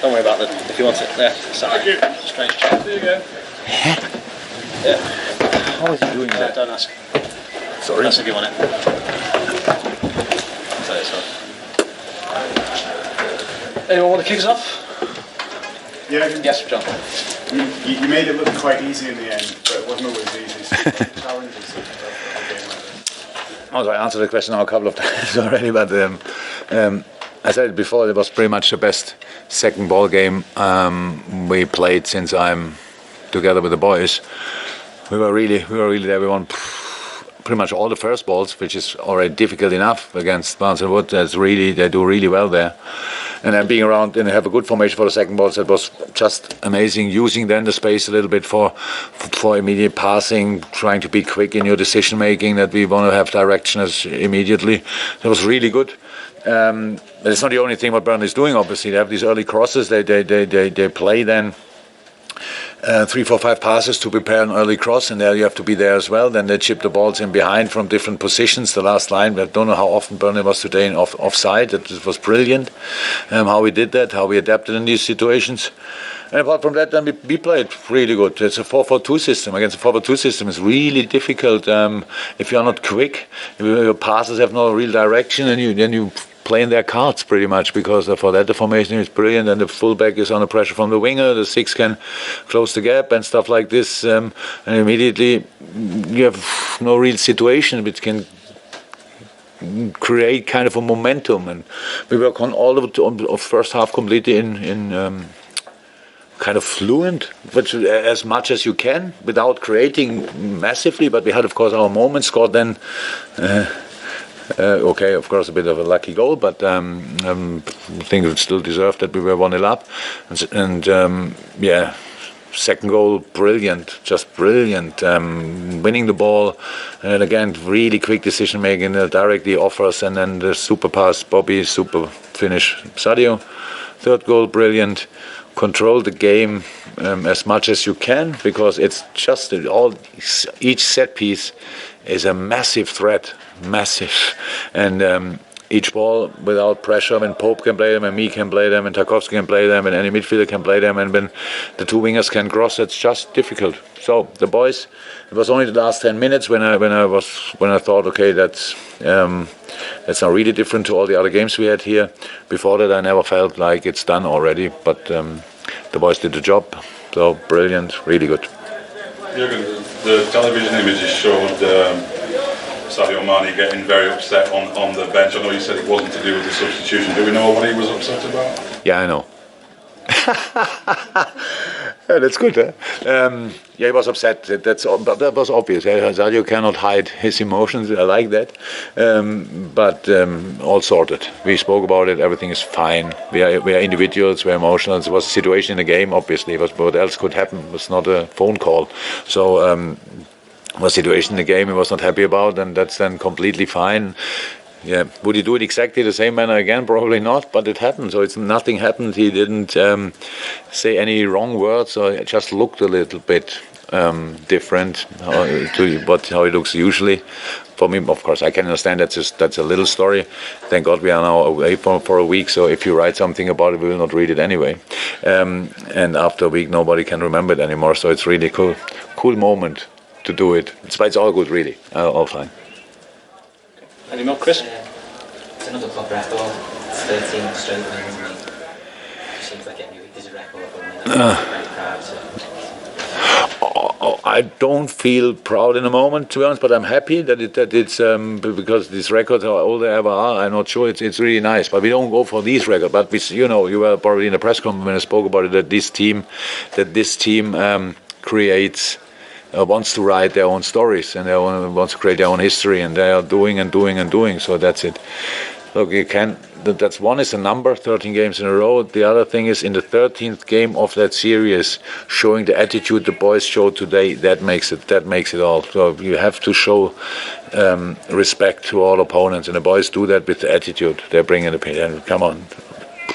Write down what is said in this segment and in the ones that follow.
Don't worry about it. If you want it, there. Thank you. Strange chap. There you go. Yeah. How is he doing that? Don't ask. Sorry. That's if you want it. So. Anyone want to kick us off? Yeah. Yes, John. You made it look quite easy in the end, but it wasn't always easy. So challenges of a game like this. Also, I answered the question now a couple of times already, but I said it before, it was pretty much the best second ball game we played since I'm together with the boys. We were really there. We won pretty much all the first balls, which is already difficult enough against Barnes and Wood. They do really well there. And then being around and have a good formation for the second balls, that was just amazing. Using then the space a little bit for immediate passing, trying to be quick in your decision making, that we want to have directions immediately. That was really good. But it's not the only thing what Burnley is doing. Obviously, they have these early crosses. They play then 3, 4, 5 passes to prepare an early cross, and there you have to be there as well. Then they chip the balls in behind from different positions. The last line, I don't know how often Burnley was today in offside. It was brilliant how we did that, how we adapted in these situations. And apart from that, then we played really good. It's a 4-4-2 system. Against a 4-4-2 system, it's really difficult if you are not quick, if your passes have no real direction, and then you playing their cards pretty much, because for that the formation is brilliant, and the fullback is under pressure from the winger, the 6 can close the gap and stuff like this, and immediately you have no real situation which can create kind of a momentum. And we work on all of first half completely in kind of fluent, but as much as you can without creating massively. But we had, of course, our moments. Scored then. Okay, of course, a bit of a lucky goal, but I think it still deserved that we were 1-0 up. And second goal, brilliant, just brilliant. Winning the ball, and again, really quick decision making, directly offers, and then the super pass, Bobby, super finish, Sadio. Third goal, brilliant. Control the game as much as you can, because it's just each set piece is a massive threat. Massive, and each ball without pressure, when Pope can play them, and me can play them, and Tarkowski can play them, and any midfielder can play them, and when the 2 wingers can cross, it's just difficult. So the boys, it was only the last 10 minutes when I thought, okay, that's now really different to all the other games we had here. Before that, I never felt like it's done already, but the boys did the job. So brilliant, really good. Jurgen, the television images showed Sadio Mane getting very upset on the bench. I know you said it wasn't to do with the substitution. Do we know what he was upset about? Yeah, I know. Yeah, that's good, huh? Yeah, he was upset. But that was obvious. Sadio cannot hide his emotions. I like that. But all sorted. We spoke about it. Everything is fine. We are individuals. We're emotional. It was a situation in the game, obviously. What else could happen? It was not a phone call. So was situation in the game he was not happy about, and that's then completely fine. Yeah, would he do it exactly the same manner again? Probably not, but it happened. So nothing happened. He didn't say any wrong words, or it just looked a little bit different to how he looks usually. For me, of course, I can understand that's a little story. Thank God we are now away for a week, so if you write something about it, we will not read it anyway. And after a week, nobody can remember it anymore. So it's really cool moment to do it. It's all good, really. All fine. Any more, Chris? It's another club record. It's 13 straight wins. And it seems like there's a record for me. Very proud. I don't feel proud in the moment, to be honest, but I'm happy that it's because these records are all they ever are. I'm not sure it's really nice, but we don't go for these records. But you were probably in the press conference when I spoke about it, that this team creates. Wants to write their own stories, and they wants to create their own history, and they are doing and doing and doing. So that's it. Look, that's one is a number, 13 games in a row. The other thing is in the 13th game of that series, showing the attitude the boys showed today. That makes it all. So you have to show respect to all opponents, and the boys do that with the attitude. They're bringing the pain. And come on.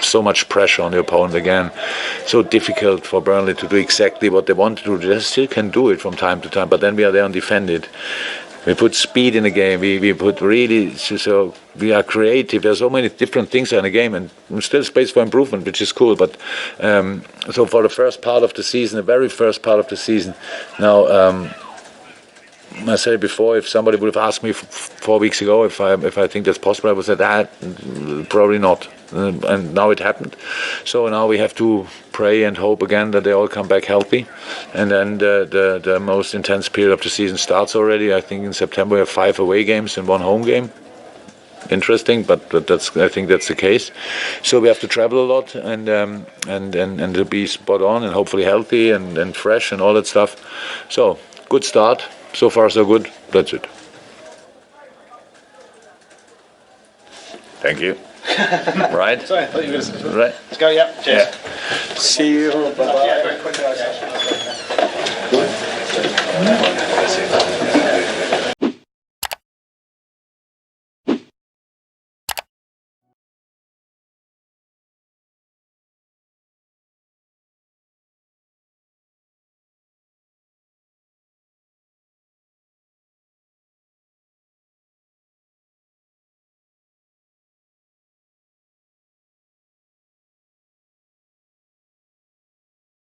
So much pressure on the opponent again. So difficult for Burnley to do exactly what they want to do. They still can do it from time to time, but then we are there and defend it. We put speed in the game. We put really so we are creative. There's so many different things in the game, and still space for improvement, which is cool. But so for the first part of the season, the very first part of the season, now I said before, if somebody would have asked me 4 weeks ago if I think that's possible, I would have said probably not. And now it happened. So now we have to pray and hope again that they all come back healthy. And then the most intense period of the season starts already. I think in September we have 5 away games and 1 home game. Interesting, but I think that's the case. So we have to travel a lot and to be spot on and hopefully healthy and fresh and all that stuff. So good start. So far so good. That's it. Thank you. Right? Sorry, I thought you were going to... Right. Let's go, yeah. Cheers. Yeah. See you. Bye-bye. Yeah,